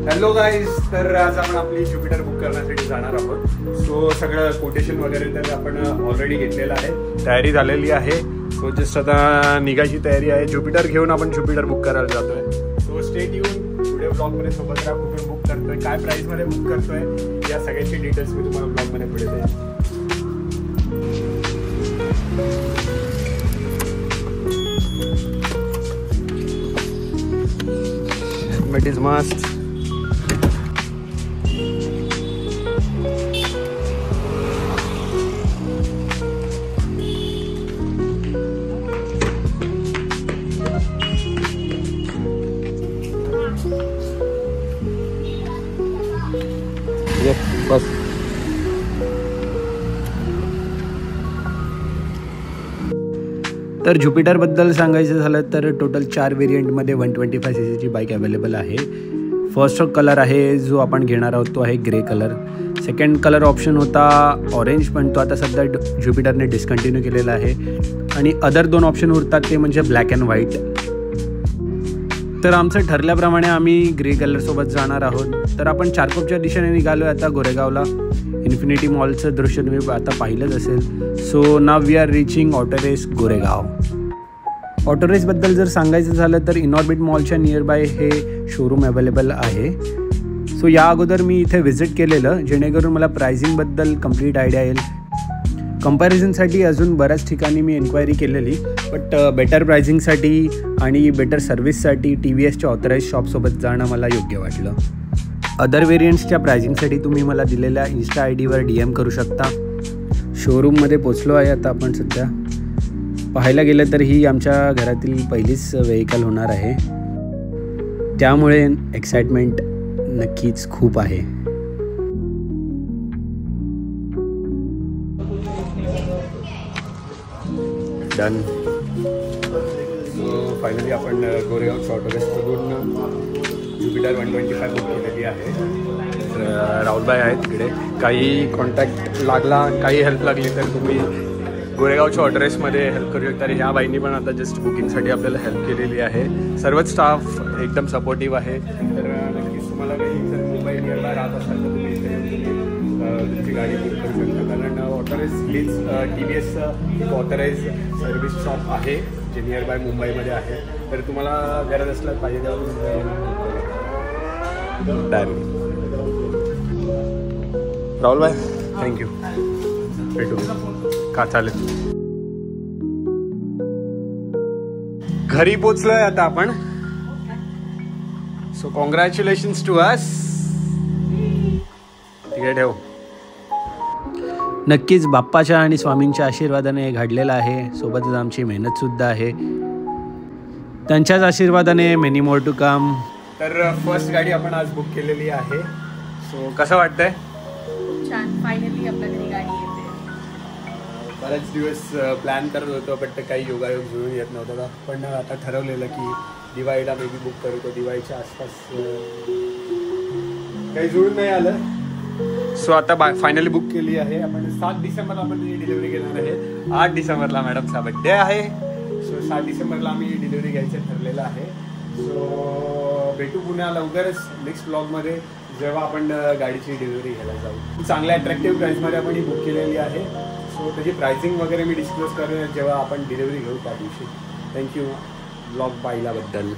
Hello guys, तर आज आपण आपली ज्युपिटर बुक करण्यासाठी जाणार आहोत. सो सगळं कोटेशन वगैरे तर आपण ऑलरेडी घेतलेलं आहे, तयारी झालेली आहे. सो जस्ट आता निघायची तयारी आहे. ज्युपिटर घेऊन आपण ज्युपिटर बुक करायला जातोय. सो स्टेट येऊन पुढे ब्लॉगमध्ये सोबत राहा. कुठून बुक करतोय, काय प्राईसमध्ये बुक करतोय, या सगळ्याची डिटेल्स मी तुम्हाला ब्लॉगमध्ये पुढे देईन. It is must. बस तर ज्युपिटरबद्दल सांगायचं झालं तर टोटल 4 व्हेरियंटमध्ये 125 cc ची बाईक अवेलेबल आहे. फर्स्ट कलर आहे जो आपण घेणार आहोत तो आहे grey colour. Second colour option होता ऑरेंज, पण तो आता सध्या ज्युपिटरने डिस्कंटिन्यू केलेला आहे. आणि अदर 2 ऑप्शन उरतात ते म्हणजे ब्लॅक अँड व्हाईट. तर आमचं ठरल्याप्रमाणे आम्ही ग्रे कलरसोबत जाणार आहोत. तर आपण चारकोपच्या दिशेने निघालो आहे आता गोरेगावला. इन्फिनिटी मॉलचं दृश्य तुम्ही आता पाहिलंच असेल. So now we are reaching Autorace Goregaon. ऑटोरेसबद्दल जर सांगायचं झालं तर इनऑर्बिट मॉलच्या नियरबाय हे शोरूम अवेलेबल आहे. सो या अगोदर मी इथे व्हिजिट केलेलं, जेणेकरून मला प्राइसिंगबद्दल कंप्लीट आयडिया येईल. कंपॅरिझनसाठी अजून बऱ्याच ठिकाणी मी एन्क्वायरी केलेली, बट बेटर प्राइसिंगसाठी आणि बेटर सर्व्हिससाठी TVSच्या ऑथराईज शॉपसोबत जाणं मला योग्य वाटलं. अदर व्हेरियंट्सच्या प्राइसिंगसाठी तुम्ही मला दिलेल्या इन्स्टा IDवर DM करू शकता. शोरूममध्ये पोचलो आहे आता आपण सध्या. पाहायला गेलं तर ही आमच्या घरातील पहिलीच व्हेकल होणार आहे, त्यामुळे एक्साइटमेंट नक्कीच खूप आहे. डन. सो फायनली आपण गोरेगावच्या ऑटोरेसमधून ज्युपिटर 125 बुक केलेली आहे. राहुलबाई आहेत तिकडे. काही कॉन्टॅक्ट लागला, काही हेल्प लागली तर तुम्ही गोरेगावच्या ऑटोरेसमध्ये हेल्प करू शकता. ह्या बाईंनी पण आता जस्ट बुकिंगसाठी आपल्याला हेल्प केलेली आहे. सर्वच स्टाफ एकदम सपोर्टिव्ह आहे. तर नक्कीच तुम्हाला काही जर मुंबई नियरबाय राहत असाल तर तुम्ही इथे तुमची गाडी बुक करू शकता. कारण ऑटोरेस हीच TVSचं एक ऑथराईज सर्व्हिस शॉप आहे जे नियरबाय मुंबईमध्ये आहे. तर तुम्हाला गरज असल्यास पाहिजे तेव्हा डन. राहुलबाई थँक्यू. भेटू का? चालेल. घरी पोचलोय आता आपण. So congratulations to us. तिकडे ठेव. नक्कीच बाप्पाच्या आणि स्वामींच्या आशीर्वादाने घडलेलं आहे. सोबतच आमची मेहनतसुद्धा आहे. त्यांच्याच आशीर्वादाने मेनी मोर टू कम. तर फर्स्ट गाडी आपण आज बुक केलेली आहे. सो कसं वाटतंय? छान. फायनली आपल्याकडे गाडी येते. बरेच दिवस प्लॅन करत होतो, बट काही योगायोग जुळून येत नव्हता. पण आता ठरवलेलं की दिवाळीला मे बी बुक करतो. दिवाळीच्या आसपास काही जुळून नाही आलं. सो आता फायनली बुक केली आहे आपण. 7 डिसेंबरला आपण त्याची डिलिव्हरी घेणार आहे. 8 डिसेंबरला मॅडमचा बड्डे आहे. सो 7 डिसेंबरला आम्ही डिलिव्हरी घ्यायचं ठरलेलं आहे. सो भेटू पुन्हा लवकरच नेक्स्ट ब्लॉगमध्ये, जेव्हा आपण गाडीची डिलिव्हरी घ्यायला जाऊ. चांगल्या अट्रॅक्टिव्ह प्राईसमध्ये आपण ही बुक केलेली आहे. सो त्याची प्राइसिंग वगैरे मी डिस्क्लोज करेन जेव्हा आपण डिलिव्हरी घेऊ त्या दिवशी. थँक्यू ब्लॉग पाहिल्याबद्दल.